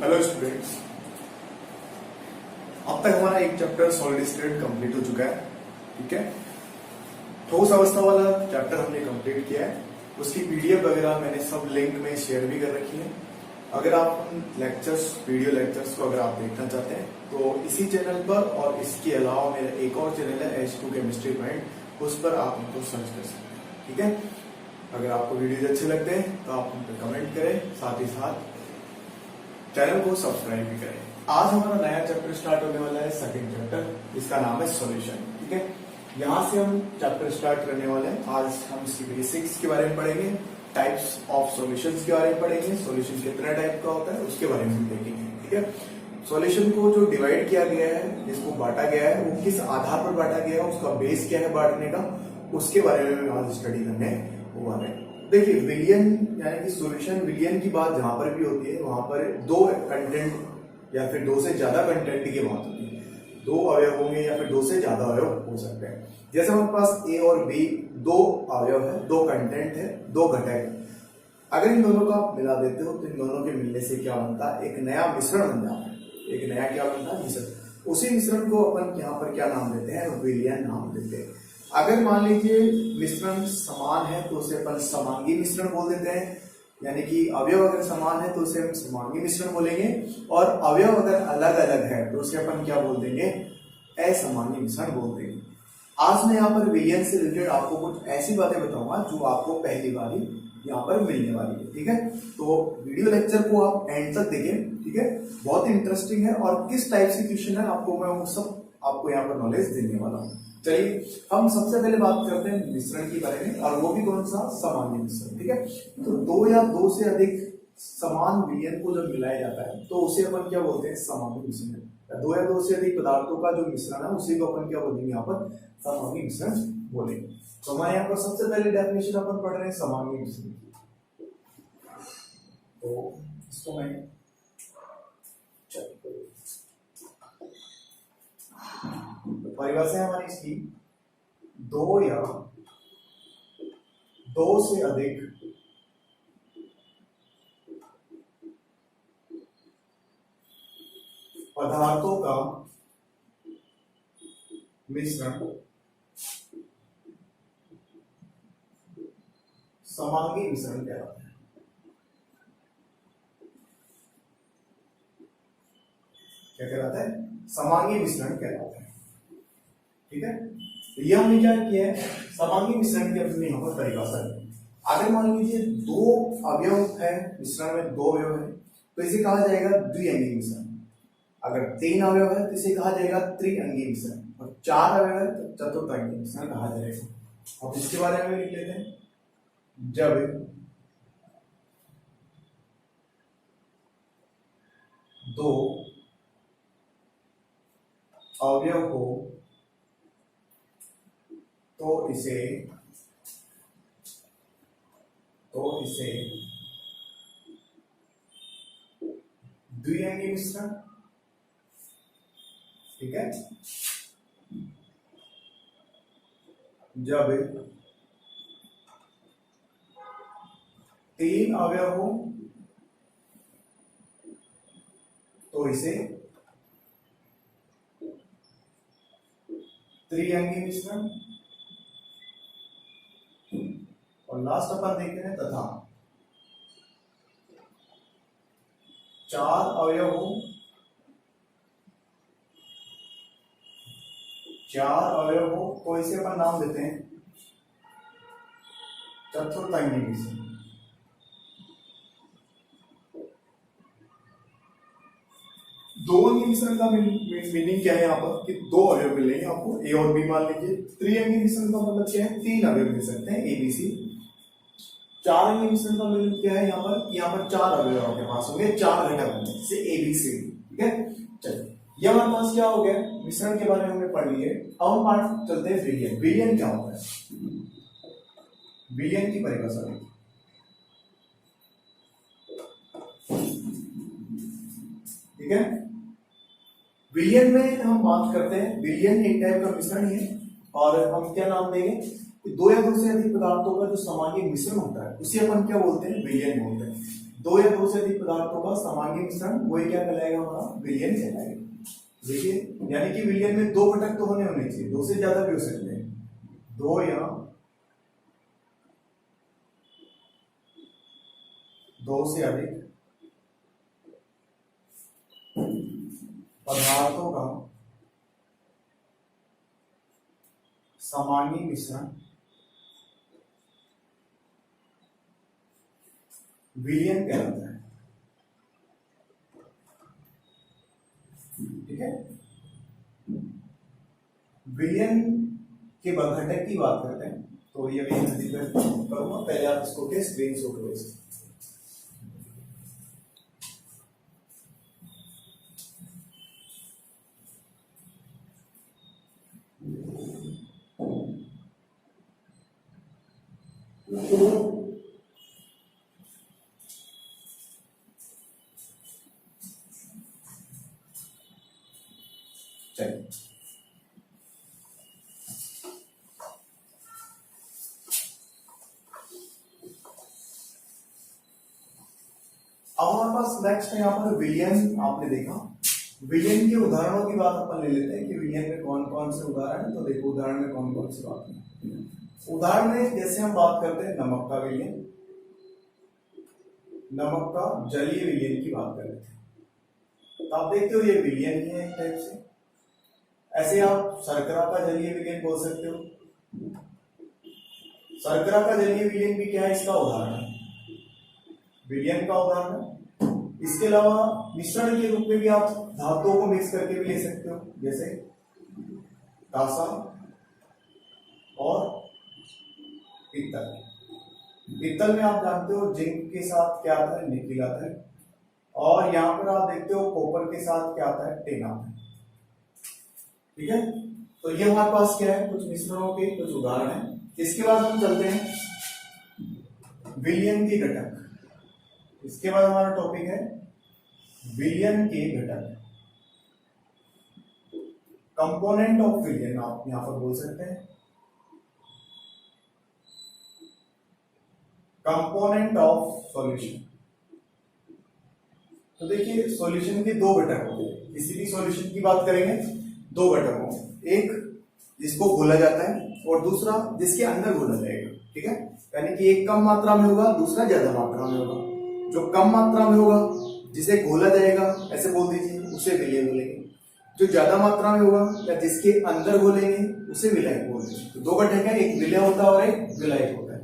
Hello students, अब तक हमारा एक चैप्टर सॉलिड स्टेट कंप्लीट हो चुका है। ठीक है, ठोस अवस्था वाला चैप्टर हमने कंप्लीट किया है। उसकी पीडीएफ वगैरह मैंने सब लिंक में शेयर भी कर रखी है। अगर आप लेक्चर्स, वीडियो लेक्चर्स को अगर आप देखना चाहते हैं तो इसी चैनल पर और इसके अलावा मेरा एक और चैनल है H2 केमिस्ट्री पॉइंट, उस पर आप उनको सर्च कर सकते हैं। ठीक है, अगर आपको वीडियोज अच्छे लगते हैं तो आप उन पर कमेंट करें, साथ ही साथ चैनल को सब्सक्राइब भी करें। आज हमारा नया चैप्टर स्टार्ट होने वाला है, सेकंड चैप्टर, जिसका नाम है सॉल्यूशन। ठीक है, यहाँ से हम चैप्टर स्टार्ट करने वाले हैं। आज हम इसकी बेसिक्स के बारे में पढ़ेंगे, टाइप्स ऑफ सॉल्यूशंस के बारे में पढ़ेंगे, सॉल्यूशन कितने टाइप का होता है उसके बारे में देखेंगे। ठीक है, सॉल्यूशन को जो डिवाइड किया गया है, जिसको बांटा गया है, वो किस आधार पर बांटा गया है, उसका बेस क्या है बांटने का, उसके बारे में आज स्टडी करने वाले हैं। देखिए, विलियन यानी कि सॉल्यूशन विलियन की बात जहां पर भी होती है वहां पर दो कंटेंट या फिर दो से ज्यादा कंटेंट की बात होती है। दो अवयव होंगे या फिर दो से ज्यादा अवयव हो सकते हैं। जैसे हमारे पास ए और बी दो अवयव है, दो कंटेंट है, दो घटक है। अगर इन दोनों को आप मिला देते हो तो इन दोनों के मिलने से क्या बनता है, एक नया मिश्रण बन जाता है। एक नया क्या बनता है, मिश्रण। उसी मिश्रण को अपन यहाँ पर क्या नाम देते हैं, विलियन नाम देते हैं। अगर मान लीजिए मिश्रण समान है तो उसे अपन समांगी मिश्रण बोल देते हैं, यानी कि अवयव अगर समान है तो उसे हम समांगी मिश्रण बोलेंगे, और अवयव अगर अलग अलग है तो उसे अपन क्या बोल देंगे, असमांगी मिश्रण बोल देंगे। आज मैं यहाँ पर विलियन से रिलेटेड आपको कुछ ऐसी बातें बताऊंगा जो आपको पहली बार यहाँ पर मिलने वाली है। ठीक है, तो वीडियो लेक्चर को आप एंड तक देखें। ठीक है, बहुत इंटरेस्टिंग है और किस टाइप से क्वेश्चन है आपको मैं वो सब आपको यहाँ पर नॉलेज देने वाला हूँ। चलिए, हम सबसे पहले बात करते हैं मिश्रण के बारे में, और वो भी कौन सा, समांगी मिश्रण। ठीक है, तो दो या दो से अधिक समान विलियन को जब मिलाया जाता है तो उसे अपन क्या बोलते हैं, समांगी मिश्रण। दो या दो से अधिक पदार्थों का जो मिश्रण है उसी को अपन क्या बोलेंगे, यहाँ पर समांगी मिश्रण बोलेंगे। तो हमारे यहाँ पर सबसे पहले डेफिनेशन अपन पढ़ रहे हैं समांगी मिश्रण की। तो इसको मैं परिभाषा है हमारी इसकी, दो या दो से अधिक पदार्थों का मिश्रण समांगी मिश्रण कहलाता है। क्या कहलाता है, समांगी मिश्रण कहलाता है। ठीक है, तो ये हमने क्या किया है, समांगी मिश्रण की अपनी यहाँ पर परिभाषा है। अगर मान लीजिए दो अवयव है, मिश्रण में दो अवयव है तो इसे कहा जाएगा द्विअंगी मिश्रण। अगर तीन अवयव है तो इसे कहा जाएगा त्रिअंगी मिश्रण, और चार अवयव है तो चतुर्थांगी मिश्रण कहा जाएगा। अब इसके बारे में लिख लेते हैं, जब दो अवयव हो तो इसे द्विअंगी मिश्रण। ठीक है, जब तीन अवयव हो तो इसे त्रिअंगी मिश्रण। और लास्ट अपन देखते हैं तथा चार अवयव हो, तो इसे अपन नाम देते हैं चतुर्थांगी मिश्रण। दो अंगी मिश्रण का मीनिंग क्या है यहाँ पर, कि दो अवयव मिलेंगे आपको, ए और बी मान लीजिए। त्रिअंगी मिश्रण का मतलब क्या है, तीन अवयव मिल सकते हैं, ए बी सी। चार अंगी मिश्रण का मतलब क्या है, यहाँ पर चार अवयव आपके पास होंगे, चार घटक होंगे, जैसे ए बी सी। ठीक है, चलिए, ये हमारे पास क्या हो गया, मिश्रण के बारे में हमने पढ़ लिए। अब हम पार्ट चलते हैं विलियन। विलियन क्या होता है, विलियन की परिभाषा देखिए। ठीक है, विलियन में हम बात करते हैं, विलियन एक टाइप का मिश्रण ही है, और हम क्या नाम देंगे, दो या दो से अधिक पदार्थों का जो सामान्य मिश्रण होता है उसे अपन क्या बोलते हैं, विलियन बोलते हैं। दो या दो से अधिक पदार्थों का समांगी मिश्रण वही क्या कहलाएगा, हमारा विलयन कहलाएगा। देखिए, यानी कि विलयन में दो घटक तो होने चाहिए, दो से ज्यादा भी हो सकते हैं, दो या दो से अधिक पदार्थों का समांगी मिश्रण विलयन कहलाता है। ठीक है, विलयन के घटक की बात करते हैं तो ये भी करूंगा, पहले आप इसको के स्क्रीन शॉट लो। चलिए, अब हमारे पास नेक्स्ट है यहाँ पर विलयन। आपने देखा, विलयन के उदाहरणों की बात अपन ले लेते हैं कि विलयन में कौन कौन से उदाहरण है। तो देखो, उदाहरण में कौन कौन सी बात है। उदाहरण में जैसे हम बात करते हैं नमक का विलयन, नमक का जलीय विलयन की बात कर लेते हैं, तो आप देखते हो ये विलयन ही है एक टाइप से। ऐसे आप शर्करा का जलीय विलयन बोल सकते हो। शर्करा का जलीय विलयन भी क्या है, इसका उदाहरण है, विलयन का उदाहरण है। इसके अलावा मिश्रण के रूप में भी आप धातुओं को मिक्स करके भी ले सकते हो, जैसे कांसा और पीतल। पीतल में आप जानते हो जिंक के साथ क्या आता है, निकिल आता है, और यहां पर आप देखते हो कॉपर के साथ क्या आता है, टिन आता है। ठीक है, तो ये हमारे पास क्या है, कुछ मिश्रणों के कुछ उदाहरण है। इसके बाद हम चलते हैं विलयन के घटक। इसके बाद हमारा टॉपिक है विलयन के घटक, कंपोनेंट ऑफ विलयन आप यहां पर बोल सकते हैं, कंपोनेंट ऑफ सॉल्यूशन। तो देखिए, सॉल्यूशन के दो घटक होते हैं। किसी भी सॉल्यूशन की बात करेंगे, दो घटक होंगे, एक जिसको घोला जाता है और दूसरा जिसके अंदर घोला जाएगा। ठीक है, यानी कि एक कम मात्रा में होगा, दूसरा ज्यादा मात्रा में होगा। जो कम मात्रा में होगा, जिसे घोला जाएगा, ऐसे बोल दीजिए, उसे विलय बोलेंगे। जो ज्यादा मात्रा में होगा या जिसके अंदर घोलेंगे, उसे विलायक बोलेंगे। तो दो घटक है, एक विलय होता है और एक विलायक होता है।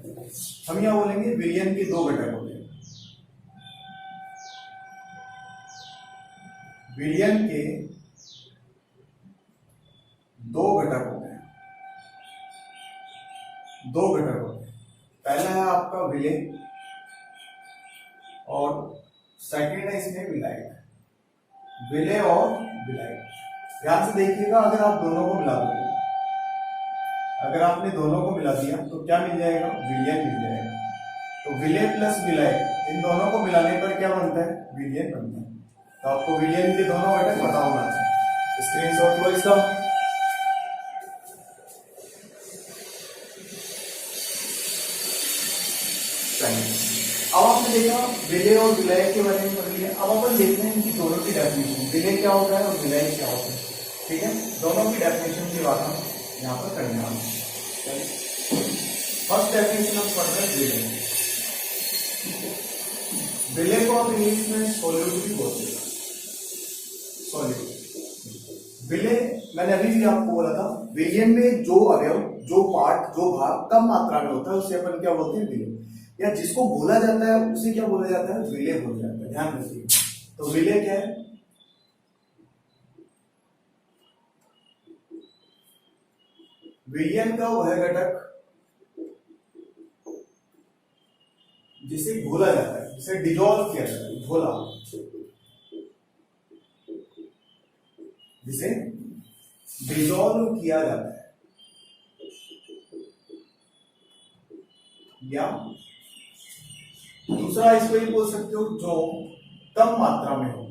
हम यहां बोलेंगे विलयन के दो घटक होते हैं। विलयन के दो घटक होते हैं, दो घटक होते हैं। पहला है आपका विलय और सेकंड है इसमें विलायक। विलय और विलायक, ध्यान से देखिएगा, अगर आप दोनों को मिला दोगे, अगर आपने दोनों को मिला दिया तो क्या मिल जाएगा, विलयन मिल जाएगा। तो विलय प्लस विलायक, इन दोनों को मिलाने पर क्या बनता है, विलयन बनता है। तो आपको विलयन के दोनों घटक पता होना चाहिए। स्क्रीनशॉट लो इसका। अब आपने देखा विलय और विलायक के बारे में पढ़ लिया। अब अपन देखते हैं कि दोनों की डेफिनेशन, विलय क्या होता है और विलायक क्या होता है। ठीक है, दोनों की डेफिनेशन की बात हम यहाँ पर करने वाले हैं। फर्स्ट डेफिनेशन हम पढ़ रहे हैं विलय। विलय को आप इंग्लिश में सॉल्यूट भी बोलते हैं, सॉल्यूट। विलय मैंने अभी भी आपको बोला था, विलयन में जो अवयव, जो पार्ट, जो भाग कम मात्रा में होता है उसे अपन क्या बोलते हैं, विलय। या जिसको घोला जाता है उसे क्या बोला जाता है, विलय बोला जाता है। ध्यान रखिए, तो विलय क्या है, विलयन का वह घटक जिसे घोला जाता है, जिसे डिजोल्व किया जाता है, घोला, जिसे डिजोल्व किया जाता है, या दूसरा इसको ही बोल सकते हो जो कम मात्रा में हो,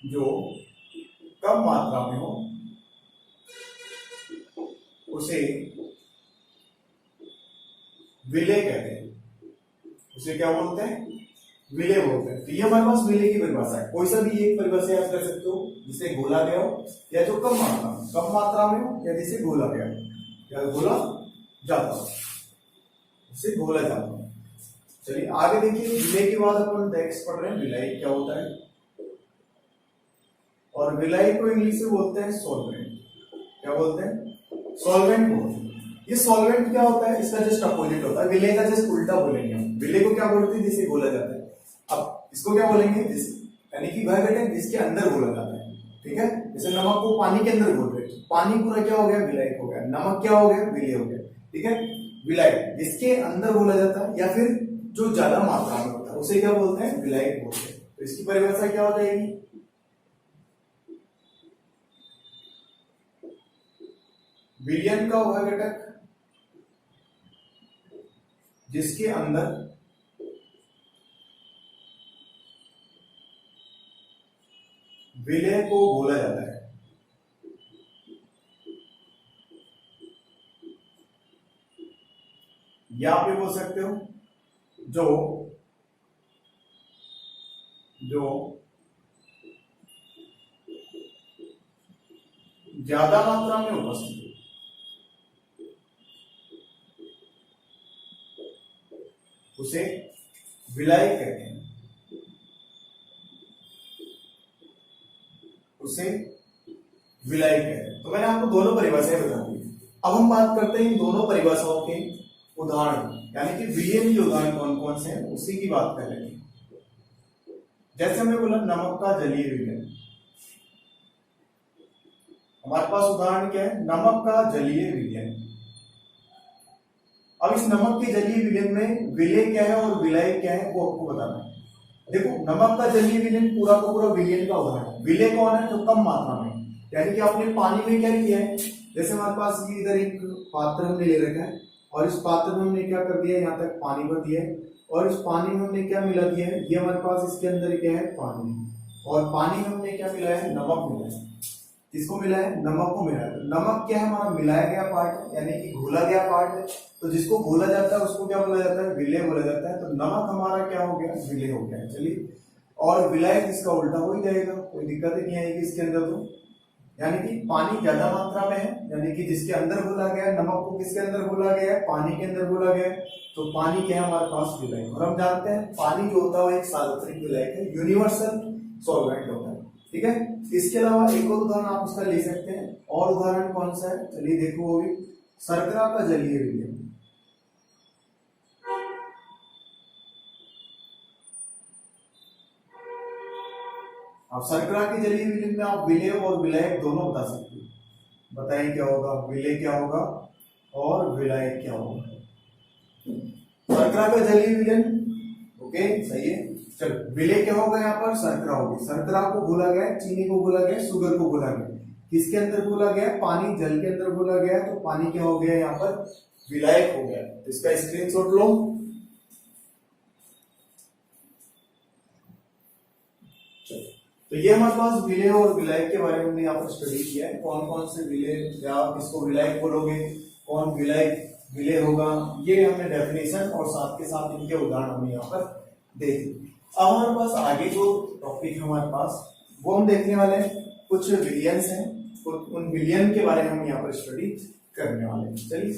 जो कम मात्रा में हो उसे विलय कहते हैं। उसे क्या बोलते हैं, विलेय बोलते हैं। तो ये हमारे पास विलेय की परिभाषा है। कोई सा भी एक परिभाषा याद कर सकते हो, जिसे घोला गया हो या जो कम मात्रा में हो, या जिसे घोला गया हो या घोला जाता हो, इसे घोला जाता हो। चलिए आगे देखिए, विलेय के बाद अपन नेक्स्ट पढ़ रहे हैं विलायक क्या होता है, और विलायक को इंग्लिश में बोलते हैं सॉल्वेंट। क्या बोलते हैं, सॉल्वेंट बोलते हैं। ये सॉल्वेंट क्या होता है, इसका जस्ट अपोजिट होता है, विलेय का जस्ट उल्टा बोलेंगे हम। विलेय को क्या बोलते हैं, जिसे घोला जाता है। अब इसको क्या बोलेंगे, यानी कि वह घटक जिसके अंदर घोला जाता है। ठीक है, जैसे नमक को पानी के अंदर घोल रहे, पानी पूरा क्या हो गया, विलायक हो गया, नमक क्या हो गया, विलेय हो गया। ठीक है, विलायक जिसके अंदर घोला जाता है या फिर जो ज्यादा मात्रा में होता है उसे क्या बोलते हैं, विलायक बोलते हैं। तो इसकी परिभाषा क्या हो जाएगी, विलयन का वह घटक जिसके अंदर विलेय को घोला जाता है। या आप ये बोल सकते हो जो ज्यादा मात्रा में उपस्थित है, उसे विलायक कहते हैं, उसे विलायक कहते हैं। तो मैंने आपको दोनों परिभाषाएं बता दी। अब हम बात करते हैं इन दोनों परिभाषाओं के उदाहरण, यानी कि विलयन के उदाहरण कौन कौन से हैं, उसी की बात कर रहे हैं। जैसे हमने बोला नमक का जलीय विलयन, हमारे पास उदाहरण क्या है, नमक का जलीय विलयन। अब इस नमक के जलीय विलयन में विलेय क्या है और विलायक क्या है, वो आपको बताना है। देखो, नमक का जलीय विलयन पूरा का पूरा विलयन का उदाहरण है। विलेय कौन है, जो कम मात्रा में, यानी कि आपने पानी में क्या किया है, जैसे हमारे पास ये इधर एक पात्र हमने ले रखा है, और इस पात्र में हमने क्या कर दिया, यहाँ तक पानी भर दिया है, और इस पानी में हमने क्या मिला दिया है, ये हमारे पास इसके अंदर क्या है, पानी, और पानी में हमने क्या मिलाया है, नमक मिलाया है। किसको मिला है, नमक को मिला है। तो नमक क्या है, हमारा मिलाया गया पार्ट, यानी कि घोला गया पार्ट है। तो जिसको घोला जाता है उसको क्या बोला जाता है, विलेय बोला जाता है। तो नमक हमारा क्या हो गया, विलेय हो गया। चलिए, और विलायक इसका उल्टा हो ही जाएगा, कोई दिक्कत ही नहीं आएगी इसके अंदर। तो यानी कि पानी ज्यादा मात्रा में है, यानी कि जिसके अंदर घोला गया, नमक को किसके अंदर घोला गया है, पानी के अंदर घोला गया है। तो पानी क्या है हमारे पास, विलायक। और हम जानते हैं पानी जो होता है वो एक सार्वत्रिक विलायक है, यूनिवर्सल सॉल्वेंट होता है। ठीक है, इसके अलावा एक और उदाहरण आप उसका ले सकते हैं। और उदाहरण कौन सा है, चलिए देखो, वो भी शर्करा का जलीय विलयन। अब शर्करा के जलीय विलयन में आप विलेय और विलायक दोनों बता सकते हो। बताइए क्या होगा, विलेय क्या होगा और विलायक क्या होगा। शर्करा का जलीय विलयन, ओके सही है। चल, विलेय क्या होगा, यहाँ पर शर्करा होगी। शर्करा को घोला गया, चीनी को घोला गया, शुगर को घोला गया, किसके अंदर घोला गया, पानी, जल के अंदर घोला गया। तो पानी क्या हो गया, यहाँ पर विलायक हो गया। तो इसका स्क्रीनशॉट लो। तो ये हमारे पास विलेय और विलायक के बारे में हमने यहाँ पर स्टडी किया है। कौन कौन से विलेय, या किसको विलायक बोलोगे, कौन विलायक विलेय होगा, ये हमने डेफिनेशन और साथ के साथ इनके उदाहरण हमने यहाँ पर देखे। अब हमारे पास आगे जो टॉपिक है हमारे पास, वो हम देखने वाले हैं, कुछ विलियंस हैं, उन विलियन के बारे में हम यहाँ पर स्टडी करने वाले हैं। चलिए,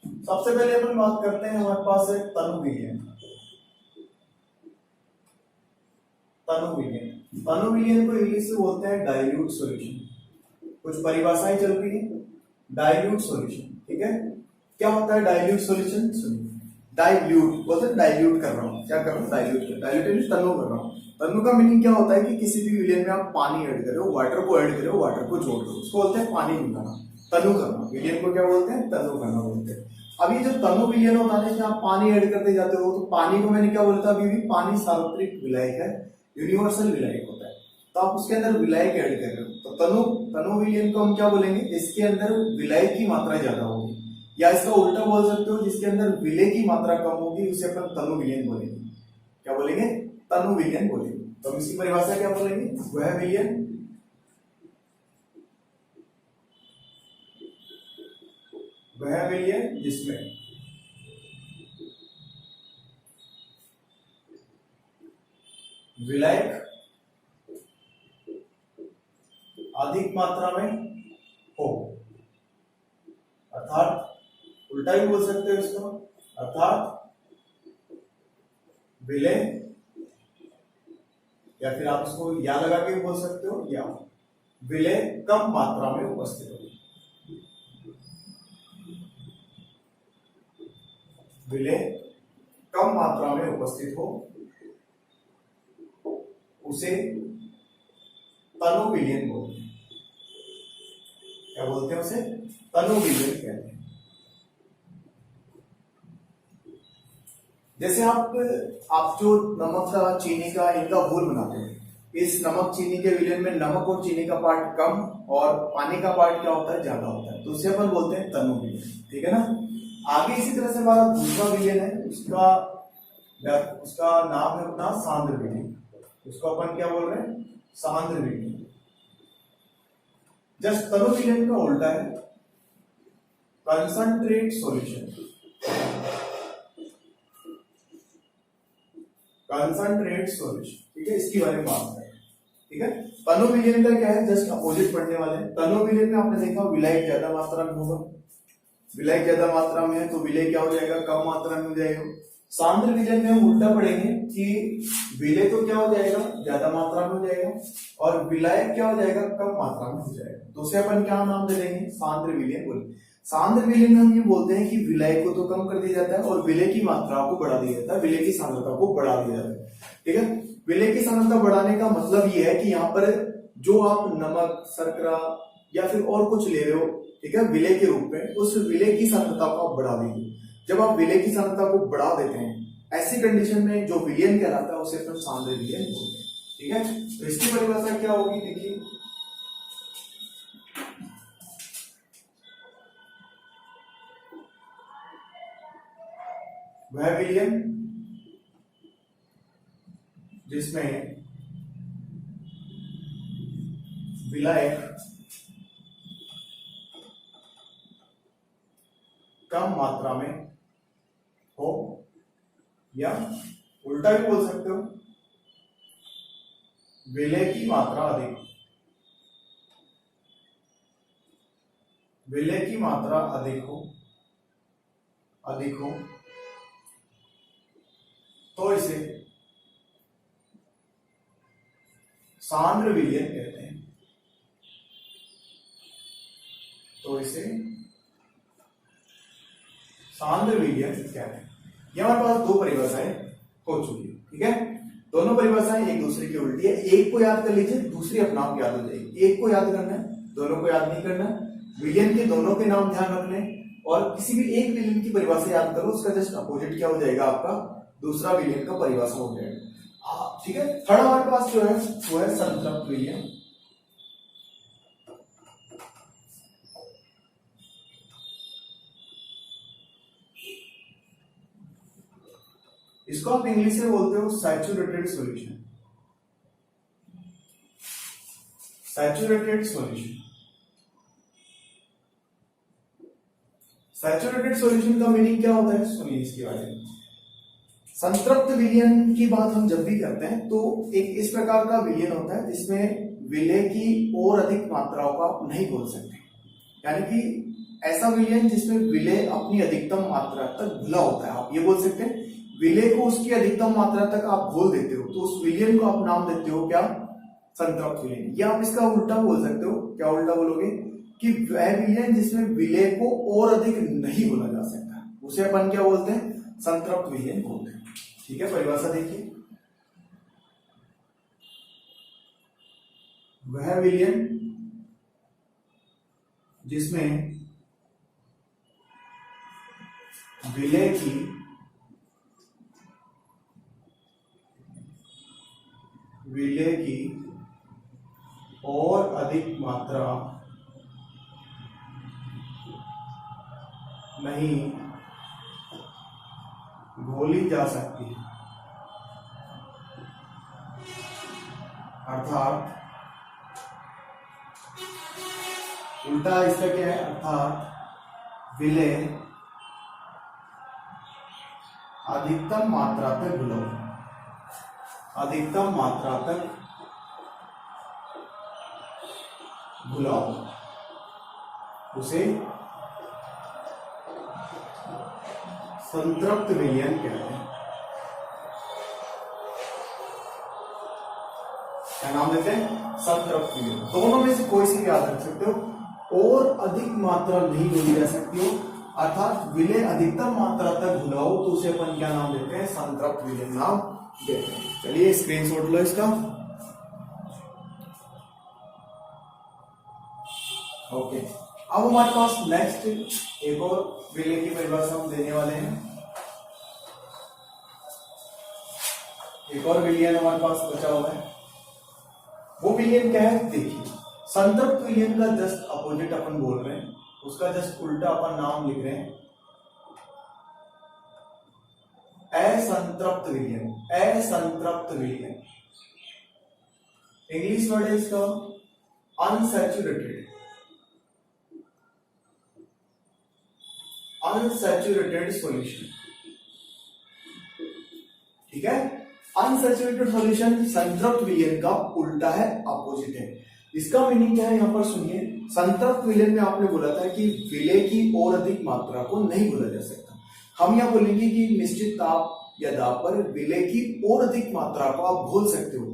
सबसे पहले अपन बात करते हैं, हमारे पास है तनु विलियन। तनु विलियन, तनु विलियन को इंग्लिश में बोलते हैं डाइल्यूट सॉल्यूशन। कुछ परिभाषाएं चल रही है, डाइल्यूट सॉल्यूशन। ठीक है, क्या होता है डाइल्यूट सॉल्यूशन, डाइल्यूट बोलते हैं, डाइल्यूट कर रहा हूँ, क्या कर रहा हूँ, डाइल्यूट तनु कर रहा हूँ। तनु का मीनिंग क्या होता है कि किसी भी विलियन में आप पानी ऐड कर रहे हो, वाटर को ऐड कर रहे हो, वाटर को जोड़ रहे हो, उसको बोलते हैं पानी मिलाना, तनु करना। विलियन को क्या बोलते हैं, तनु करना बोलते हैं। अब ये जो तनु विलियन होता है, आप पानी ऐड करते जाते हो, तो पानी को मैंने क्या बोला था अभी भी, पानी सार्वत्रिक विलायक है, यूनिवर्सल विलायक होता है। तो आप उसके अंदर विलायक ऐड कर रहे हो, तो तनु विलियन को हम क्या बोलेंगे, इसके अंदर विलायक की मात्रा ज्यादा होगी, या इसका उल्टा बोल सकते हो, जिसके अंदर विलेय की मात्रा कम होगी उसे अपन तनु विलियन बोलेंगे। क्या बोलेंगे, तनु विलियन बोलेंगे। तो हम इसकी परिभाषा क्या बोलेंगे, वह विलियन जिसमें विलायक अधिक मात्रा में हो, अर्थात उल्टा भी बोल सकते हो इसको, अर्थात विलय, या फिर आप इसको या लगा के भी बोल सकते हो, या विलय कम मात्रा में उपस्थित हो, विलय कम मात्रा में उपस्थित हो, उसे तनु विलयन बोलते हैं। क्या बोलते हैं उसे? तनु विलयन कहते हैं। जैसे आप जो नमक का, चीनी का, इनका घोल बनाते हैं, इस नमक चीनी के विलयन में नमक और चीनी का पार्ट कम और पानी का पार्ट क्या होता है? ज्यादा होता है, तो उसे अपन बोलते हैं तनु विलयन। ठीक है ना। आगे इसी तरह से हमारा दूसरा विलयन है, उसका नाम है अपना सांद्र विलयन। उसको अपन क्या बोल रहे हैं? सांद्र विलयन। जस्ट तनु विलयन का उल्टा है कंसंट्रेट सॉल्यूशन। कंसंट्रेट सॉल्यूशन, ठीक है, इसकी बारे में बात करें। ठीक है, तनु विलयन का क्या है? जस्ट अपोजिट पढ़ने वाले हैं। तनु विलयन में आपने देखा विलायक ज्यादा मात्रा में होगा, विलायक ज्यादा मात्रा में है तो विलय क्या हो जाएगा? कम मात्रा में हो जाएगा। सांद्र विलयन में हम उल्टा पढ़ेंगे कि विलय तो क्या हो जाएगा? ज्यादा मात्रा में हो जाएगा, और विलायक क्या हो जाएगा? कम मात्रा में हो जाएगा। तो उसे अपन क्या नाम दे देंगे? सांद्र विलयन बोले। सांद्र विलयन में हम ये बोलते हैं कि विलय को तो कम कर दिया जाता है और विलय की मात्रा को बढ़ा दिया जाता है, विलय की सांद्रता को बढ़ा दिया जाता है। ठीक है, विलय की सांद्रता बढ़ाने का मतलब ये है कि यहाँ पर जो आप नमक, शर्करा या फिर और कुछ ले रहे हो, ठीक है, विलय के रूप में, उस विलय की सांद्रता को आप बढ़ा देंगे। जब आप विलय की सांद्रता को बढ़ा देते हैं, ऐसी कंडीशन में जो विलयन कहलाता है उसे अपन सांद्र विलयन बोलते हैं। ठीक है, तो इसकी परिभाषा क्या होगी? देखिए, वह विलयन जिसमें विलायक कम मात्रा में हो, या उल्टा भी बोल सकते हो, विलय की मात्रा अधिक, विलय की मात्रा अधिक हो तो इसे सांद्र विलयन कहते हैं। तो इसे सांद्र विलयन कहते हैं। ये हमारे पास दो परिभाषाएं हो चुकी है। ठीक है, दोनों परिभाषाएं एक दूसरे की उल्टी है। एक को याद कर लीजिए, दूसरी अपना आप याद हो जाएगी। एक को याद करना है, दोनों को याद नहीं करना है। विलयन के दोनों के नाम ध्यान रख लें और किसी भी एक विलयन की परिभाषा याद करो, उसका जस्ट अपोजिट क्या हो जाएगा? आपका दूसरा विलयन का परिभाषा हो जाएगा। ठीक है, थर्ड हमारे पास जो है वो है संतृप्त विलयन। इसको आप इंग्लिश में बोलते हो saturated solution. Saturated solution, saturated solution का मीनिंग क्या होता है? सुनिए इसके बारे में। संतृप्त विलयन की बात हम जब भी करते हैं तो एक इस प्रकार का विलयन होता है जिसमें विलय की और अधिक मात्राओं का आप नहीं घोल सकते, यानी कि ऐसा विलयन जिसमें विलय अपनी अधिकतम मात्रा तक घुला होता है। आप ये बोल सकते हैं विलय को उसकी अधिकतम मात्रा तक आप घोल देते हो, तो उस विलयन को आप नाम देते हो क्या? संतृप्त विलयन। या आप इसका उल्टा बोल सकते हो। क्या उल्टा बोलोगे? कि वह विलयन जिसमें विलय को और अधिक नहीं घोला जा सकता, उसे अपन क्या बोलते हैं? संतृप्त विलयन बोलते हैं। ठीक है, परिभाषा देखिए। वह विलयन जिसमें विलय की और अधिक मात्रा नहीं घोली जा सकती, अर्थात उल्टा इसका क्या है? अर्थात विलय अधिकतम मात्रा तक घुला। अधिकतम मात्रा तक घुलाओ उसे संतृप्त विलयन कहते हैं। क्या नाम देते हैं? संतृप्त विलयन। दोनों में से कोई सी भी याद रख सकते हो। और अधिक मात्रा नहीं घुली जा सकती हो, अर्थात विलय अधिकतम मात्रा तक घुलाओ तो उसे अपन क्या नाम देते हैं? संतृप्त विलयन नाम देते हैं। चलिए स्क्रीनशॉट लो इसका। ओके, अब हमारे पास नेक्स्ट एक और विलय की परिभाषा हम देने वाले हैं। एक और विलयन हमारे पास बचा हुआ है। वो विलयन क्या है? देखिए, संतृप्त विलयन का जस्ट अपोजिट अपन बोल रहे हैं, उसका जस्ट उल्टा अपन नाम लिख रहे हैं असंतृप्त विलयन। असंतृप्त विलयन इंग्लिश वर्ड है इसका अनसैचुरेटेड। अनसैचुरेटेड सॉल्यूशन, ठीक है। अनसैचुरेटेड सॉल्यूशन संतृप्त विलयन का उल्टा है, अपोजिट है। इसका मीनिंग क्या है यहां पर सुनिए। संतृप्त विलयन में आपने बोला था कि विलय की और अधिक मात्रा को नहीं घोला जा सकता। हम यहां बोलेंगे कि निश्चित ताप या दाब पर विलय की और अधिक मात्रा को आप घोल सकते हो,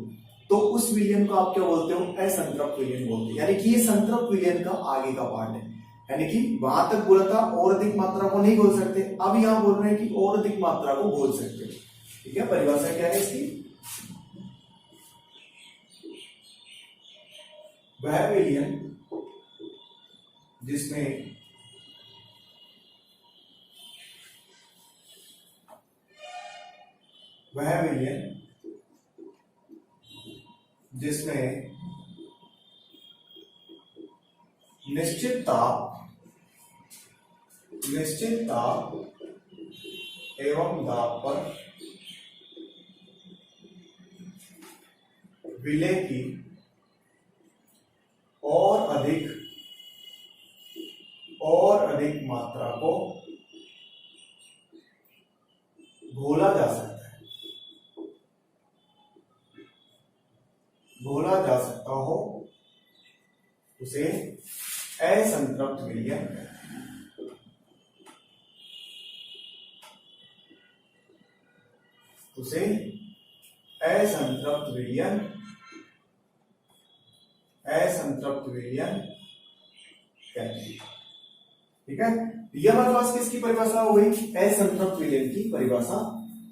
तो उस विलयन को आप क्या बोलते हो? असंतृप्त विलयन बोलते हैं। यानी कि ये संतृप्त विलयन का आगे का पार्ट है। यानी कि वहां तक बोला था और अधिक मात्रा को नहीं घोल सकते, अब यहां बोल रहे हैं कि और अधिक मात्रा को घोल सकते हो। ठीक है, परिभाषा क्या है इसकी? वह विलयन जिसमें वह विलयन जिसमें निश्चित ताप एवं दाब पर विलय की और अधिक मात्रा को घोला जा सकता है, घोला जा सकता हो, उसे असंतृप्त विलयन, उसे असंतृप्त विलयन, असंतृप्त विलयन कहते हैं। ठीक है, ये हमारे पास किसकी परिभाषा हो गई? असंतृप्त विलयन की परिभाषा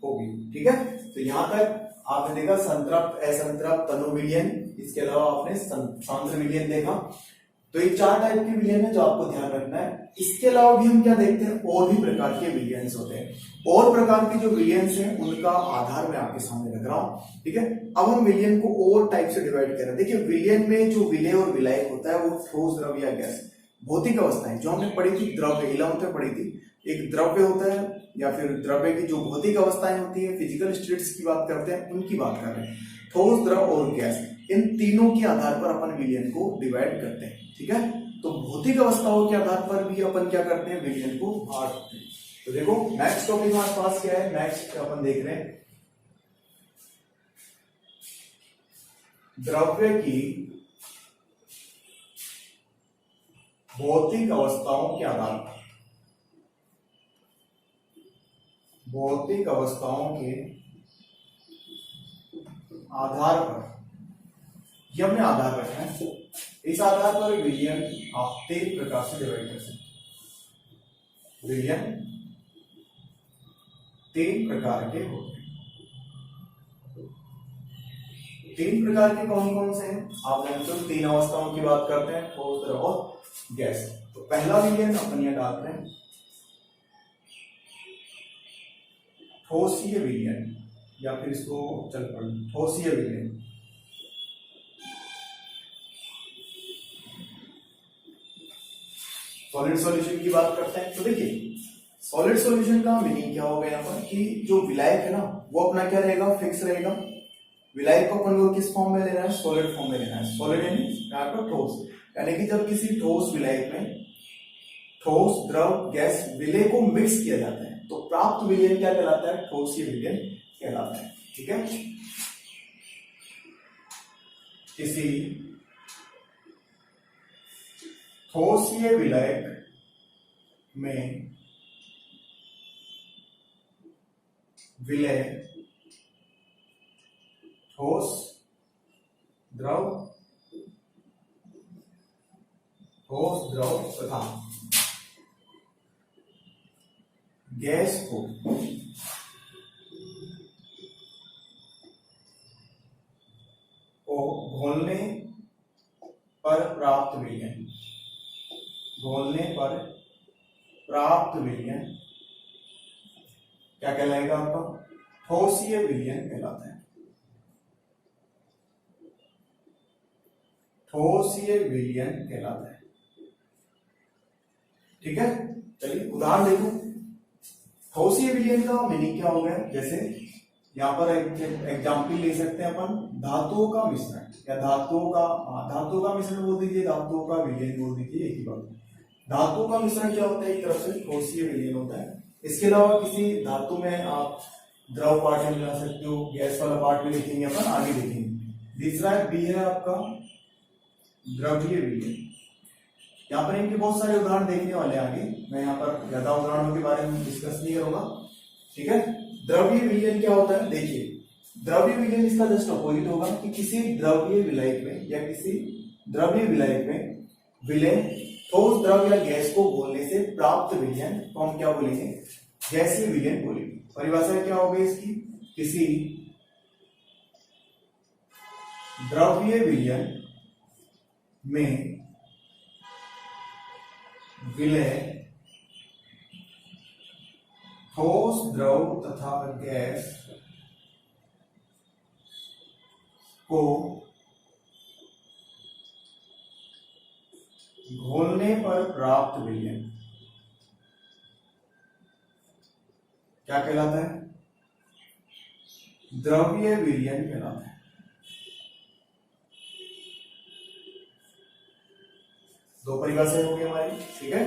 होगी। ठीक है, तो यहां तक आपने देखा संतृप्त, असंतृप्त, तनु विलयन, इसके अलावा आपने सांद्र विलयन देखा। तो ये 4 टाइप के विलयन है जो आपको ध्यान रखना है। इसके अलावा भी हम क्या देखते हैं? और भी प्रकार के विलयंस होते हैं। और प्रकार के जो विलयंस हैं उनका आधार मैं आपके सामने रख रहा हूं। ठीक है, अब हम विलयन को और टाइप से डिवाइड कर रहे हैं। देखिए, विलयन में जो विलय और विलायक होता है वो ठोस, द्रव या गैस, भौतिक अवस्थाएं जो हमने पढ़ी थी, द्रव्य 11th में पढ़ी थी। एक द्रव्य होता है या फिर द्रव्य की जो भौतिक अवस्थाएं होती है, फिजिकल स्टेट्स की बात करते हैं, उनकी बात कर रहे हैं। ठोस, द्रव और गैस, इन तीनों के आधार पर अपन विलयन को डिवाइड करते हैं। ठीक है, तो भौतिक अवस्थाओं के आधार पर भी अपन क्या करते हैं? विलयन को बांटते हैं। तो देखो, नेक्स्ट टॉपिक हमारे पास क्या है? नेक्स्ट अपन देख रहे हैं द्रव्य की भौतिक अवस्थाओं के आधार पर, भौतिक अवस्थाओं के आधार पर, ये हमने आधार रखना है। इस आधार पर विलयन आप 3 प्रकार से डिवाइड कर सकते हैं। विलयन 3 प्रकार के होते हैं। 3 प्रकार के कौन कौन से हैं? आप जानते हो, 3 अवस्थाओं की बात करते हैं, ठोस, द्रव और गैस। तो पहला विलयन अपन यहां डाल रहे हैं ठोसीय विलयन, या फिर इसको चल पड़ ठोसीय विलयन। सॉलिड सॉल्यूशन की बात करते हैं। तो देखिए, सॉलिड सॉल्यूशन का मीनिंग क्या होगा यहाँ पर कि जो विलायक है ना वो अपना क्या रहेगा? फिक्स रहेगा। विलायक को अपन को किस फॉर्म में लेना है? सॉलिड फॉर्म में लेना है। सॉलिड यानी यहाँ पर ठोस, यानी कि जब किसी ठोस विलायक में ठोस, द्रव, गैस विलय को मिक्स किया जाता है तो प्राप्त विलयन क्या कहलाता है? ठोसीय विलयन कहलाता है। ठीक है, किसी ठोसीय विलायक में विलय ठोस द्रव तथा गैस को घोलने पर प्राप्त विलयन क्या कहलाएगा आपका? ठोसीय विलयन कहलाता है। ठोसीय विलयन कहलाता है। ठीक है, चलिए उदाहरण देखो। ठोसीय विलयन का मीनिंग क्या हो गया? जैसे यहां पर एग्जाम्पल ले सकते हैं अपन, धातुओं का मिश्रण या धातुओं का मिश्रण बोल दीजिए, धातुओं का विलयन बोल दीजिए, एक ही बात। धातुओं का मिश्रण क्या होता है? एक तरफ से ठोसीय विलयन होता है। इसके अलावा किसी धातु में आप द्रव पार्ट मिला सकते हो, गैस वाला पार्ट भी देखेंगे अपन, आगे देखेंगे। तीसरा बी है आपका द्रवीय विलयन। यहाँ पर इनके बहुत सारे उदाहरण देखने वाले हैं आगे, मैं यहाँ पर ज्यादा उदाहरणों के बारे में डिस्कस नहीं करूंगा। ठीक है, द्रवीय विलयन क्या होता है? देखिए, द्रवीय विलयन इसका जस्ट अपोजिट होगा कि किसी द्रवीय विलायक में या किसी द्रवीय विलायक में विलय ठोस द्रव या गैस को घोलने से प्राप्त विलयन को हम क्या बोलेंगे? गैसीय विलयन बोलेंगे। परिभाषा क्या होगी इसकी? किसी द्रवीय विलयन में विलय ठोस द्रव तथा गैस को घोलने पर प्राप्त विलयन क्या कहलाता है? द्रवीय विलयन कहलाता है। दो परिभाषाएं हो गई हमारी। ठीक है,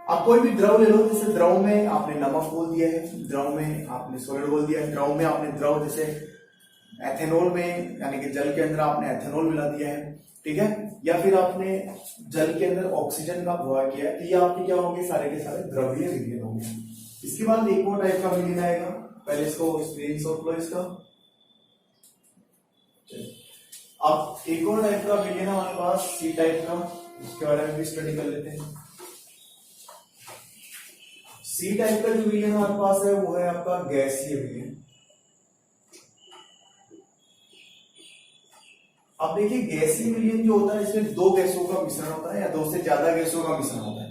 आप कोई भी द्रव ले लो, जैसे द्रव में आपने नमक बोल दिया है, द्रव में आपने सोलिड बोल दिया है, द्रव में आपने द्रव जैसे एथेनॉल में यानी कि जल के अंदर आपने एथेनॉल मिला दिया है। ठीक है, या फिर आपने जल के अंदर ऑक्सीजन का प्रवाह किया है, तो ये आपके क्या होंगे? सारे के सारे द्रवीय विलयन होंगे। इसके बाद एक और टाइप का विलयन आएगा, पहले इसको स्क्रीनशॉट लो इसका। अब एक और टाइप का विलयन हमारे पास सी टाइप का, उसके बारे में भी स्टडी कर लेते हैं। सी टाइप का जो विलयन हमारे पास है वो है आपका गैसीय विलयन। अब देखिए, गैसीय विलयन जो होता है इसमें दो गैसों का मिश्रण होता है या दो से ज्यादा गैसों का मिश्रण होता है।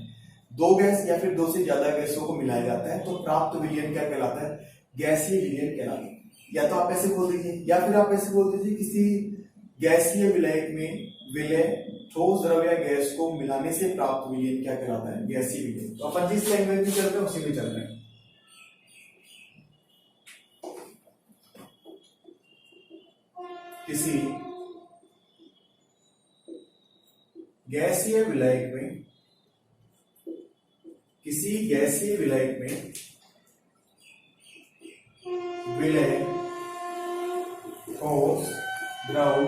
दो गैस या फिर दो से ज्यादा गैसों को मिलाया जाता है तो प्राप्त विलयन क्या कहलाता है? गैसीय विलयन कहलाता है। या तो आप ऐसे बोल दीजिए या फिर आप ऐसे बोल दीजिए, किसी गैसीय विलायक में विलय ठोस द्रव या गैस को मिलाने से प्राप्त विलयन क्या कहलाता है? गैसीय विलयन। तो अपन जिस लैंग्वेज में चल रहे हैं उसी में चल रहे हैं। किसी गैसीय विलायक में विलय ठोस द्रव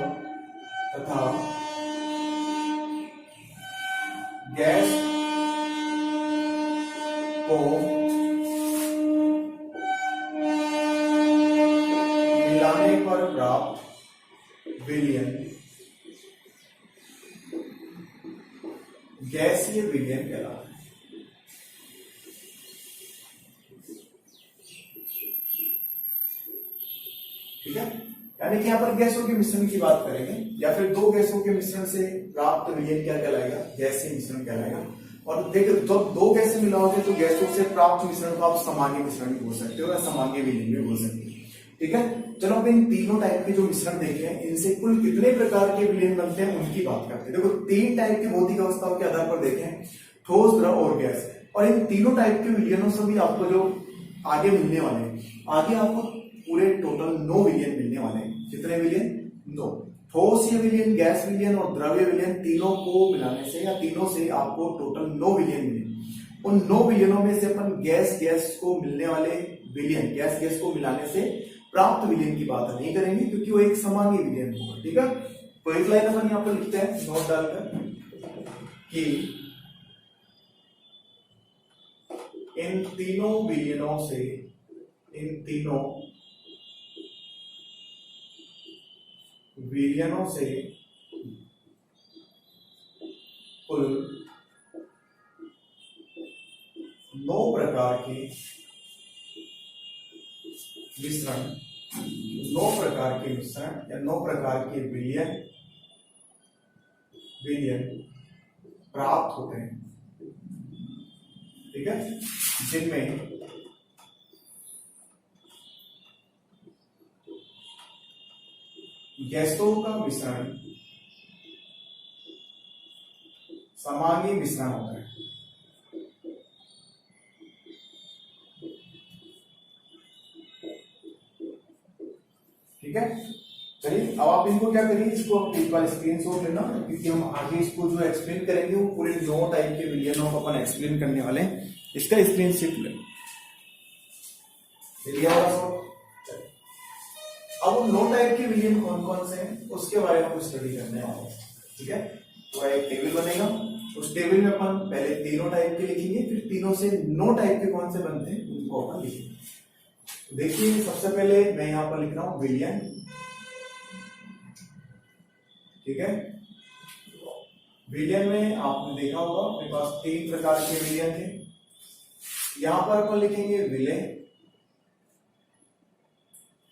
तथा गैस को मिलाने पर प्राप्त विलयन गैसीय विलयन कहलाता है। ठीक है, यानी कि यहाँ पर गैसों के मिश्रण की बात करेंगे या फिर दो गैसों के मिश्रण से प्राप्त विलयन क्या कहलाएगा? गैसीय मिश्रण कहलाएगा। और देखो, जब दो गैसें मिलाओगे तो गैसों से प्राप्त मिश्रण को आप सामान्य मिश्रण भी बोल सकते हो या सामान्य विलयन भी बोल सकते हो। ठीक है, चलो अब इन तीनों टाइप के जो मिश्रण देखे हैं, इनसे कुल कितने प्रकार के विलयन बनते हैं उनकी बात करते हैं। देखो, तीन टाइप की भौतिक अवस्थाओं के आधार पर देखें, ठोस द्रव और गैस, और इन तीनों टाइप के विलयनों से भी आपको जो आगे मिलने वाले हैं, आगे आपको पूरे टोटल 9 विलयन मिलने वाले हैं। कितने विलयन? 9। ठोसीय विलयन, गैस विलयन और द्रव्य विलयन, तीनों को मिलाने से या तीनों से आपको टोटल 9 विलयन मिले। उन 9 विलयनों में से अपन गैस को मिलने वाले विलयन, गैस को मिलाने से प्राप्त विलयन की बात नहीं करेंगे क्योंकि वो एक सामान्य विलयन होगा। ठीक है, तो एक लाइन अपन यहां पर लिखते हैं नोट डालकर कि इन तीनों विलयनों से कुल 9 प्रकार के मिश्रण या 9 प्रकार के विलयन प्राप्त होते हैं। ठीक है, जिनमें गैसों का मिश्रण समांगी मिश्रण होता है। ठीक है, चलिए अब आप इनको क्या करिए, इसको एक बार स्क्रीनशॉट लेना, क्योंकि हम आगे इसको जो एक्सप्लेन करेंगे वो पूरे 9 टाइप के विलयनों को अपन एक्सप्लेन करने वाले हैं। इसका स्क्रीनशॉट लें। अब उन 9 टाइप के विलयन कौन कौन से हैं उसके बारे में कुछ स्टडी करने वाले हैं। ठीक है, तो एक टेबल बनेगा, उस टेबल में अपन पहले तीनों टाइप के लिखेंगे, फिर तीनों से 9 टाइप के कौन से बनते हैं उनको अपन लिखेंगे। देखिए सबसे पहले मैं यहां पर लिख रहा हूं विलयन। ठीक है, विलयन में आपने देखा होगा मेरे पास 3 प्रकार के विलयन थे। यहां पर अपन लिखेंगे विलय,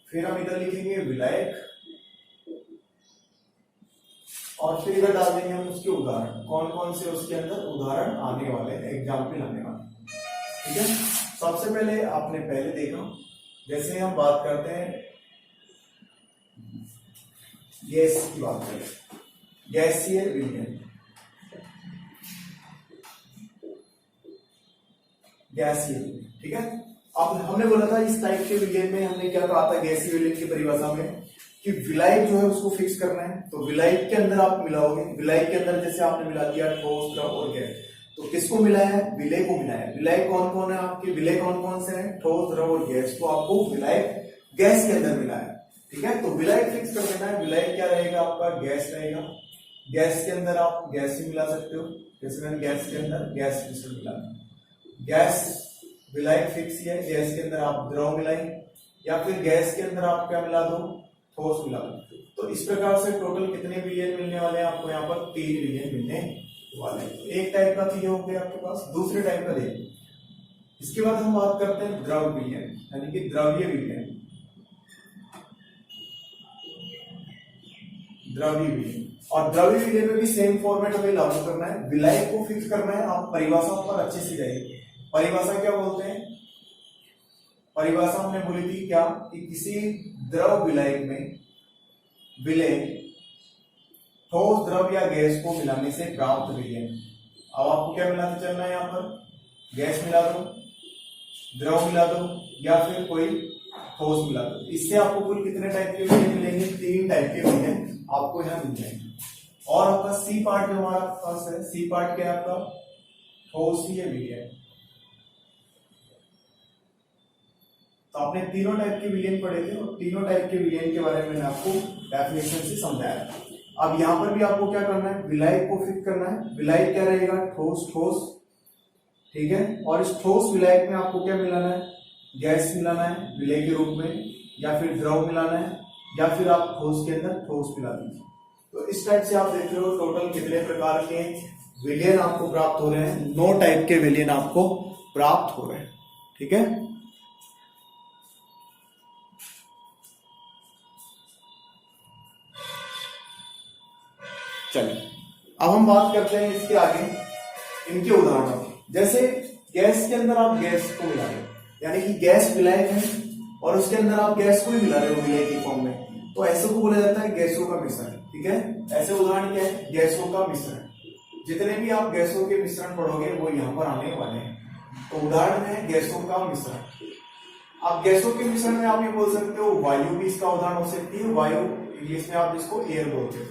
फिर हम इधर लिखेंगे विलायक, और फिर इधर डाल देंगे हम उसके उदाहरण, कौन कौन से उसके अंदर उदाहरण आने वाले, एग्जाम्पल आने वाले। ठीक है, सबसे पहले आपने पहले देखा, जैसे हम बात करते हैं गैस की बात करें, गैसीय विलयन, गैसीय। ठीक है, अब हमने बोला था इस टाइप के विलयन में हमने क्या कहा था गैसीय विलयन की परिभाषा में कि विलायक जो है उसको फिक्स करना है। तो विलायक के अंदर आप मिलाओगे, विलायक के अंदर जैसे आपने मिला दिया ठोस, द्रव और गैस, तो किसको मिलाया है, विलय को मिलाया है। विलायक कौन कौन है आपके, विलय कौन कौन से हैं, ठोस, द्रव और गैस, तो आपको विलायक गैस के अंदर मिला है। ठीक है, तो विलायक फिक्स कर देना है। विलायक क्या रहेगा आपका, गैस रहेगा। गैस के अंदर आप गैस ही मिला सकते हो, जैसे मैंने गैस के अंदर गैस मिश्रण मिला, गैस विलायक फिक्स है। गैस के अंदर आप द्रव मिलाएं, या फिर गैस के अंदर आप क्या मिला दो, ठोस मिला दो। तो इस प्रकार से टोटल कितने विलयन मिलने वाले हैं आपको, यहाँ पर 3 विलयन मिलने वाले हैं। एक टाइप का तो ये हो गया आपके पास, दूसरे टाइप का देखिए। इसके बाद हम बात करते हैं द्रव विलयन, यानी कि द्रव्य विलयन। द्रव्य विलयन, और द्रव्य विलयन में भी सेम फॉर्मेट हमें लागू करना है। विलायक को फिक्स करना है। आप परिभाषा पर अच्छे से जाइए। परिभाषा क्या बोलते हैं, परिभाषा हमने बोली थी क्या कि किसी द्रव विलायक में विलय ठोस, द्रव या गैस को मिलाने से प्राप्त विलयन। अब आपको क्या मिलाते चलना है, यहाँ पर गैस मिला दो, द्रव मिला दो, या फिर कोई ठोस मिला दो। इससे आपको कुल कितने टाइप के विलयन मिलेंगे, 3 टाइप के विलयन आपको यहाँ मिल जाएंगे। और आपका सी पार्ट जो हमारा पास है, सी पार्ट क्या है आपका, ठोसीय विलयन। तो आपने तीनों टाइप के विलयन पढ़े थे, और तीनों टाइप के विलयन के बारे में मैंने आपको डेफिनेशन से समझाया। अब यहां पर भी आपको क्या करना है, विलायक को फिक्स करना है। विलायक क्या रहेगा, ठोस, ठोस। ठीक है, और इस ठोस विलायक में आपको क्या मिलाना है, गैस मिलाना है विलय के रूप में, या फिर द्रव मिलाना है, या फिर आप ठोस के अंदर ठोस मिला दीजिए। तो इस टाइप से आप देख रहे हो टोटल कितने प्रकार के विलयन आपको प्राप्त हो रहे हैं, 9 टाइप के विलयन आपको प्राप्त हो रहे हैं। ठीक है, चलिए अब हम बात करते हैं इसके आगे इनके उदाहरणों की। जैसे गैस के अंदर आप गैस को मिला रहे हो, यानी कि गैस विलायक है और उसके अंदर आप गैस को ही मिला रहे हो विलय की फॉर्म में, तो ऐसे को बोला जाता है गैसों का मिश्रण। ठीक है, ऐसे उदाहरण क्या है, गैसों का मिश्रण। जितने भी आप गैसों के मिश्रण पढ़ोगे वो यहाँ पर आने वाले हैं। तो उदाहरण है गैसों का मिश्रण। आप गैसों के मिश्रण में आप ये बोल सकते हो, वायु भी इसका उदाहरण हो सकती है। वायु इंग्लिश में आप इसको एयर बोलते हो।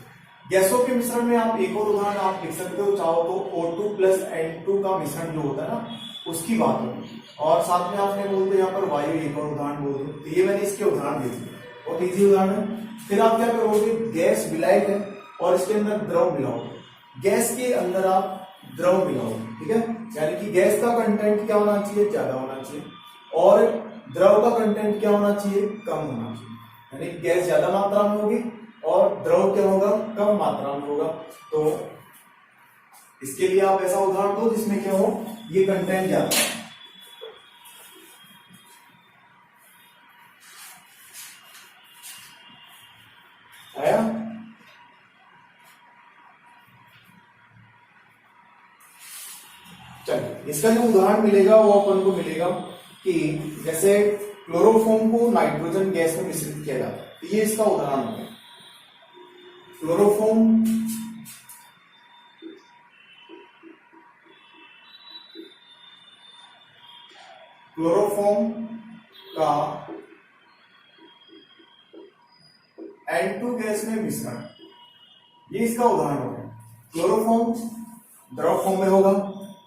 गैसों के मिश्रण में आप एक और उदाहरण आप लिख सकते हो, चाहो तो O2 प्लस N2 का मिश्रण जो होता है ना, उसकी बात होगी। और साथ में आपने बोल दो यहाँ पर वायु, एक और उदाहरण बोल दो। तो ये मैंने इसके उदाहरण दे दिए, बहुत ईजी उदाहरण है। फिर आप क्या करोगे, गैस विलायक है और इसके अंदर द्रव मिलाओगे। गैस के अंदर आप द्रव मिलाओगे, ठीक है, यानी कि गैस का कंटेंट क्या होना चाहिए, ज्यादा होना चाहिए, और द्रव का कंटेंट क्या होना चाहिए, कम होना चाहिए। यानी गैस ज्यादा मात्रा में होगी और द्रव क्या होगा, कम मात्रा में होगा। तो इसके लिए आप ऐसा उदाहरण दो जिसमें क्या हो, ये कंटेंट ज्यादा है। आया? चलिए, इसका जो उदाहरण मिलेगा वो अपन को मिलेगा कि जैसे क्लोरोफॉर्म को नाइट्रोजन गैस में मिश्रित किया जाता है, तो ये इसका उदाहरण है। क्लोरोफॉर्म का N2 गैस में मिश्रण, ये इसका उदाहरण होगा। क्लोरोफॉर्म द्रव फॉर्म में होगा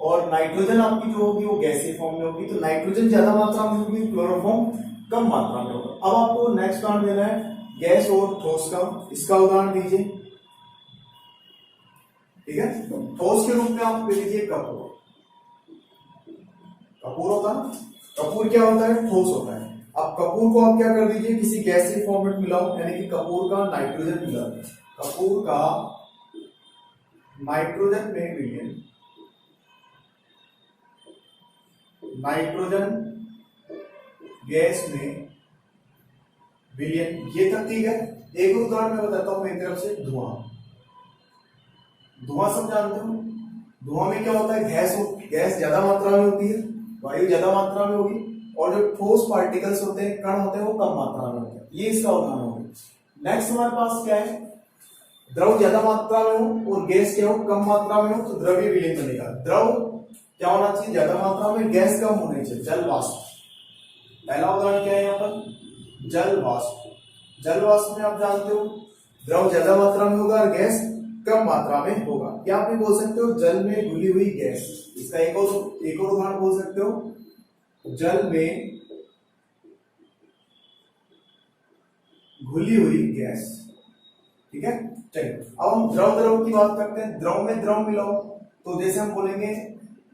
और नाइट्रोजन आपकी जो होगी वो गैसीय फॉर्म में होगी। तो नाइट्रोजन ज्यादा मात्रा में होगी, क्लोरोफॉर्म कम मात्रा में होगा। अब आपको नेक्स्ट उदाहरण देना है गैस और ठोस का, इसका उदाहरण दीजिए, ठीक है। ठोस के रूप में आप ले लीजिए कपूर। कपूर होता है, कपूर क्या होता है, ठोस होता है। अब कपूर को आप क्या कर दीजिए, किसी गैसीय फॉर्म में मिलाओ, यानी कि कपूर का नाइट्रोजन मिला, कपूर का नाइट्रोजन में विलयन, नाइट्रोजन गैस में विलयन, ये तक ठीक है। एक उदाहरण मैं बताता हूं मेरी तरफ से, धुआं। धुआं सब जानते हो, धुआं में क्या होता है, गैस ज्यादा मात्रा में होती है, वायु ज्यादा मात्रा में होगी, और जो ठोस पार्टिकल्स होते हैं, कण होते हैं, वो कम मात्रा में होते हैं। ये इसका उदाहरण होगा। नेक्स्ट हमारे पास क्या है, द्रव ज्यादा मात्रा में हो और गैस क्या हो, कम मात्रा में हो, तो द्रव्य विलयन बनेगा। द्रव क्या होना चाहिए, ज्यादा मात्रा में, गैस कम होनी चाहिए, जल वाष्प। पहला उदाहरण क्या है यहाँ पर, जल वाष्प। जल वाष्प में आप जानते हो द्रव ज्यादा मात्रा में होगा और गैस कम मात्रा में होगा। या आप भी बोल सकते हो जल में घुली हुई गैस। इसका एक और उदाहरण बोल सकते हो, जल में घुली हुई गैस, ठीक है। चलिए, अब हम द्रव की बात करते हैं। द्रव में द्रव मिलाओ, तो जैसे हम बोलेंगे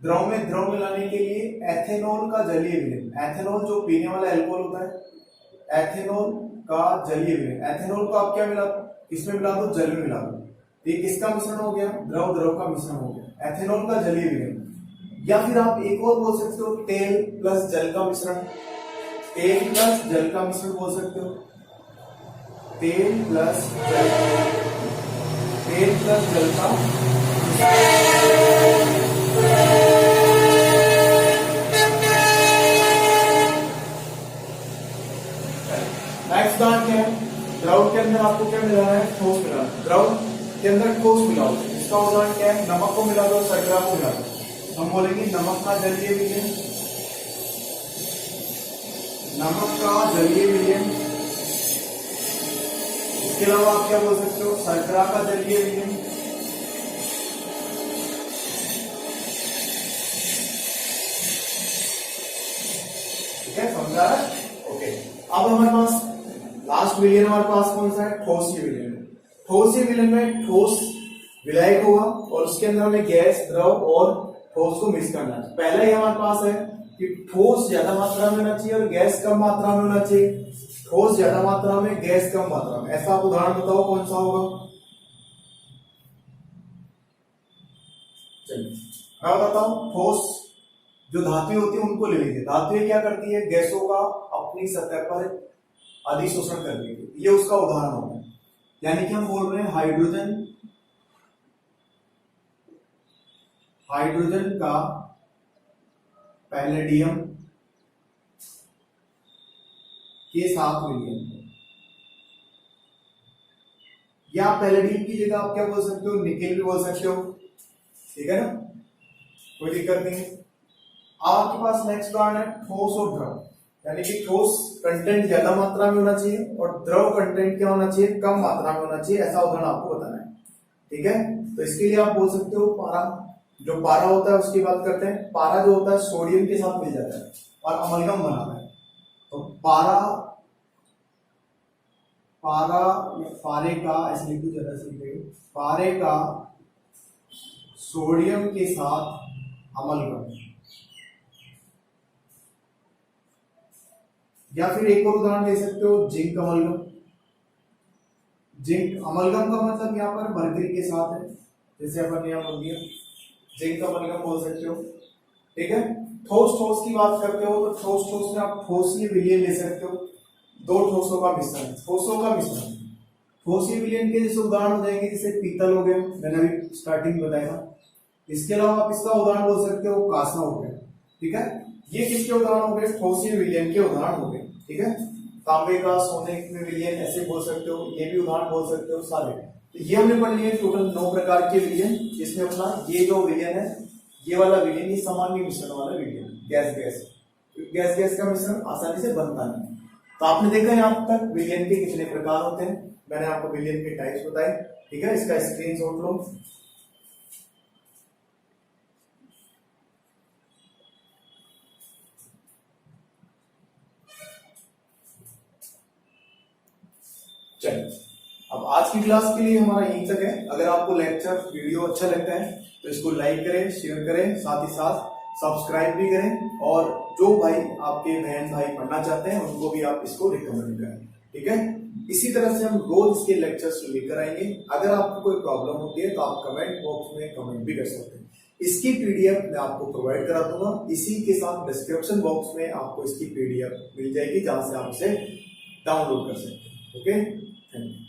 द्रव में द्रव मिलाने के लिए एथेनॉल का जलीय विलयन। एथेनॉल जो पीने वाला अल्कोहल होता है, एथेनॉल का जलीय विलयन। एथेनॉल को आप क्या मिला, किसमें मिला दो, जल में मिला दो। ये किसका मिश्रण हो गया, द्रव का मिश्रण हो गया, एथेनॉल का जलीय विलयन। या फिर आप एक और बोल सकते हो, तेल प्लस जल का मिश्रण। तेल प्लस जल का मिश्रण बोल सकते हो, तेल प्लस जल का। नेक्स्ट उदाहरण क्या है, द्रव के अंदर आपको क्या मिलाना है, ठोस मिलाना है। द्रव के अंदर ठोस मिलाओ, इसका उदाहरण क्या है, नमक को मिला दो, शर्करा को मिला दो। हम बोलेंगे नमक का जलीय विलयन, नमक का जलीय विलयन। इसके अलावा आप क्या बोल सकते हो, शर्करा का जलीय विलयन। ठीक है, समझा है, ओके। अब हमारे पास लास्ट विलयन हमारे पास कौन सा है, ठोसीय विलयन। ठोसीय विलयन में ठोस विलायक होगा और उसके अंदर हमें गैस, द्रव और ठोस को मिक्स करना है। पहले ही हमारे पास है कि ठोस ज्यादा मात्रा में होना चाहिए और गैस कम मात्रा में होना चाहिए। ठोस ज्यादा मात्रा में, गैस कम मात्रा में। ऐसा आप उदाहरण बताओ कौन सा होगा। चलिए मैं बताता हूं, ठोस जो धातुएं होती है उनको ले लीजिए। धातुएं क्या करती है, गैसों का अपनी सतह पर अधिशोषण कर लेती है, ये उसका उदाहरण होगा। यानी कि हम बोल रहे हैं हाइड्रोजन का पैलेडियम के साथ विलयन, या पैलेडियम की जगह आप क्या बोल सकते हो, निकेल भी बोल सकते हो, ठीक है ना, कोई दिक्कत नहीं है। आपके पास नेक्स्ट उदाहरण है ठोस और द्रव। यानी कि ठोस कंटेंट ज्यादा मात्रा में होना चाहिए और द्रव कंटेंट क्या होना चाहिए, कम मात्रा में होना चाहिए। ऐसा उदाहरण आपको बताना है, ठीक है। तो इसके लिए आप बोल सकते हो पारा। जो पारा होता है उसकी बात करते हैं। पारा जो होता है सोडियम के साथ मिल जाता है और अमलगम बनाता है। तो पारा पारा या पारे का, ऐसे लिख दो ज्यादा सही है, पारे का सोडियम के साथ अमलगम। या फिर एक और उदाहरण दे सकते हो, जिंक अमलगम। जिंक अमलगम का मतलब यहाँ पर मरकरी के साथ है, जैसे अपन ने यहाँ बोल दिया जिंक अमलगम बोल सकते हो। ठीक है, ठोस ठोस की बात करते हो तो ठोस ठोस में आप ठोसली विलयन ले सकते हो, दो ठोसों का मिश्रण, ठोसों का मिश्रण। ठोसली विलयन के जैसे उदाहरण हो जाएंगे, जैसे पीतल हो गया, मैंने अभी स्टार्टिंग बताया। इसके अलावा आप इसका उदाहरण बोल सकते हो कांसा हो गया। ठीक है, ये किसके उदाहरण हो गए? ठोसली विलयन के उदाहरण हो गए। ठीक है, तांबे का सोने में विलयन ऐसे बोल सकते हो, ये भी उदाहरण बोल सकते हो सारे। तो ये हमने पढ़ लिए टोटल 9 प्रकार के विलयन। इसमें अपना ये जो विलयन है, ये वाला विलयन, ये सामान्य मिश्रण वाला विलयन, गैस गैस। गैस गैस का मिश्रण आसानी से बनता नहीं। तो आपने देखा यहाँ तक विलयन के कितने प्रकार होते हैं, मैंने आपको विलयन के टाइप्स बताए। ठीक है, इसका स्क्रीनशॉट लो। चलिए, अब आज की क्लास के लिए हमारा यहीं तक है। अगर आपको लेक्चर वीडियो अच्छा लगता है तो इसको लाइक करें, शेयर करें, साथ ही साथ सब्सक्राइब भी करें, और जो भाई आपके बहन भाई पढ़ना चाहते हैं उनको भी आप इसको रिकमेंड करें। ठीक है, इसी तरह से हम रोज इसके लेक्चर्स लेकर आएंगे। अगर आपको कोई प्रॉब्लम होती है तो आप कमेंट बॉक्स में कमेंट भी कर सकते हैं। इसकी पीडीएफ मैं आपको प्रोवाइड करा दूंगा, इसी के साथ डिस्क्रिप्शन बॉक्स में आपको इसकी पीडीएफ मिल जाएगी, जहां से आप इसे डाउनलोड कर सकते हैं। Okay, thank you.